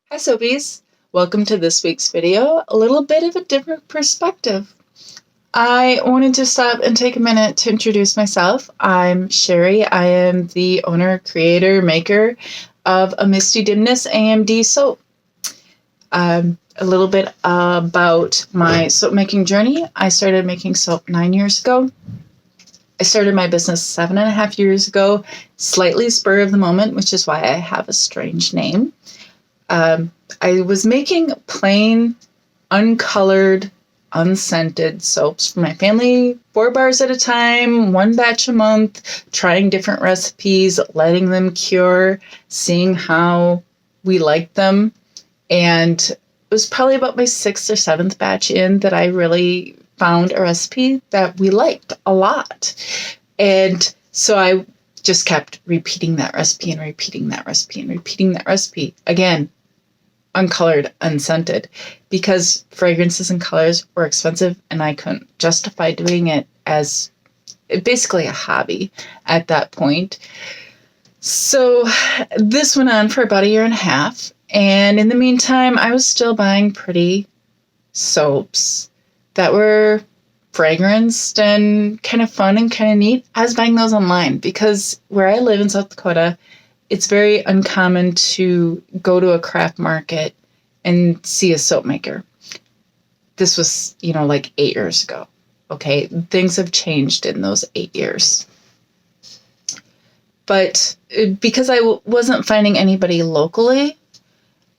Hi Soapies! Welcome to this week's video, a little bit of a different perspective. I wanted to stop and take a minute to introduce myself. I'm Sherry. I am the owner, creator, maker of A Misty Dimness AMD soap. A little bit about my soap making journey. I started making soap 9 years ago. I started my business 7.5 years ago, slightly spur of the moment, which is why I have a strange name. I was making plain, uncolored, unscented soaps for my family, 4 bars at a time, 1 batch a month, trying different recipes, letting them cure, seeing how we liked them. And it was probably about my 6th or 7th batch in that I really found a recipe that we liked a lot. And so I just kept repeating that recipe and repeating that recipe and repeating that recipe. Again, uncolored, unscented, because fragrances and colors were expensive and I couldn't justify doing it as basically a hobby at that point. So this went on for about 1.5 years. And in the meantime, I was still buying pretty soaps that were fragranced and kind of fun and kind of neat. I was buying those online because where I live in South Dakota, it's very uncommon to go to a craft market and see a soap maker. This was, like 8 years ago. Okay, things have changed in those 8 years. But because I wasn't finding anybody locally,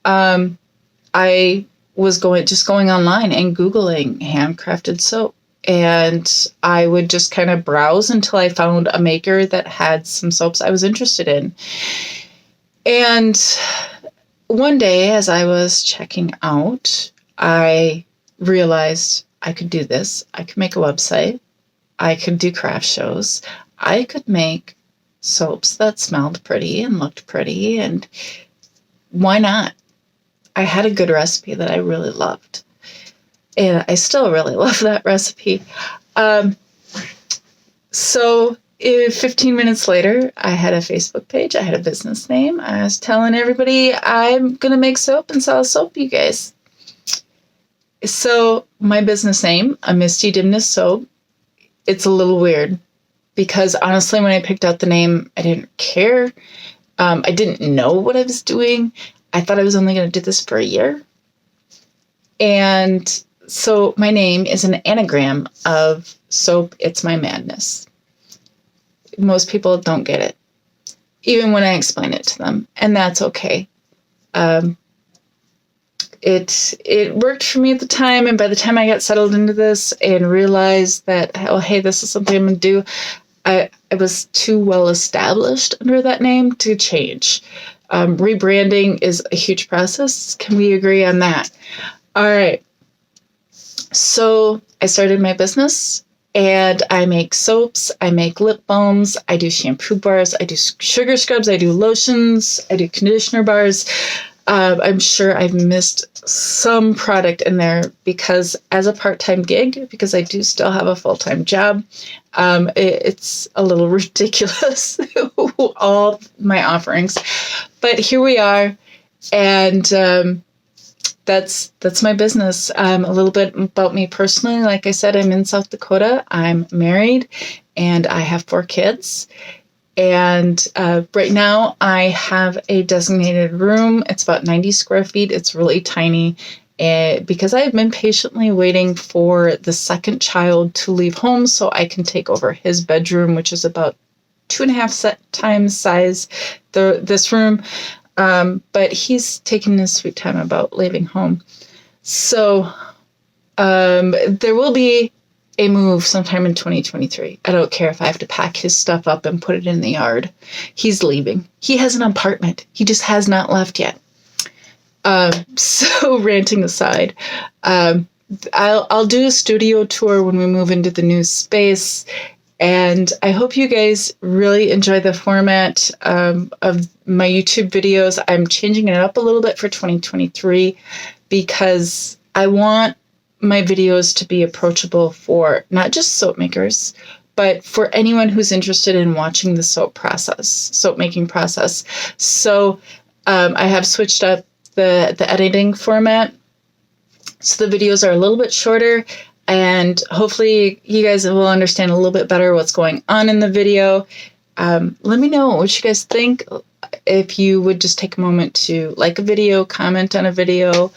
I was going online and Googling handcrafted soap. And I would just kind of browse until I found a maker that had some soaps I was interested in. And one day, as I was checking out, I realized I could do this. I could make a website. I could do craft shows. I could make soaps that smelled pretty and looked pretty. And why not? I had a good recipe that I really loved. And I still really love that recipe. So 15 minutes later, I had a Facebook page. I had a business name. I was telling everybody I'm going to make soap and sell soap, you guys. So my business name, A Misty Dimness Soap, it's a little weird because honestly, when I picked out the name, I didn't care. I didn't know what I was doing. I thought I was only going to do this for a year. And so my name is an anagram of soap, it's my madness. Most people don't get it, even when I explain it to them, and that's okay. It worked for me at the time, and by the time I got settled into this and realized that, oh, hey, this is something I'm going to do, I was too well established under that name to change. Rebranding is a huge process. Can we agree on that? All right. So I started my business and I make soaps, I make lip balms, I do shampoo bars, I do sugar scrubs, I do lotions, I do conditioner bars. I'm sure I've missed some product in there because as a part-time gig, because I do still have a full-time job, it's a little ridiculous, all my offerings. But here we are, and that's my business. A little bit about me personally. Like I said, I'm in South Dakota. I'm married, and I have 4 kids. And right now, I have a designated room. It's about 90 square feet. It's really tiny. Because I have been patiently waiting for the second child to leave home so I can take over his bedroom, which is about 2.5 times size this room. But he's taking his sweet time about leaving home. So there will be a move sometime in 2023. I don't care if I have to pack his stuff up and put it in the yard. He's leaving. He has an apartment. He just has not left yet. So ranting aside, I'll do a studio tour when we move into the new space. And I hope you guys really enjoy the format of my YouTube videos. I'm changing it up a little bit for 2023 because I want my videos to be approachable for not just soap makers, but for anyone who's interested in watching the soap making process. So I have switched up the editing format. So the videos are a little bit shorter, and hopefully you guys will understand a little bit better what's going on in the video. Let me know what you guys think. If you would just take a moment to like a video, comment on a video,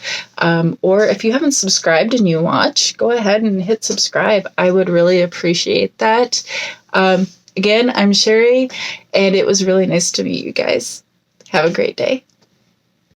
or if you haven't subscribed and you watch, go ahead and hit subscribe. I would really appreciate that. Again, I'm Sherry, and it was really nice to meet you guys. Have a great day.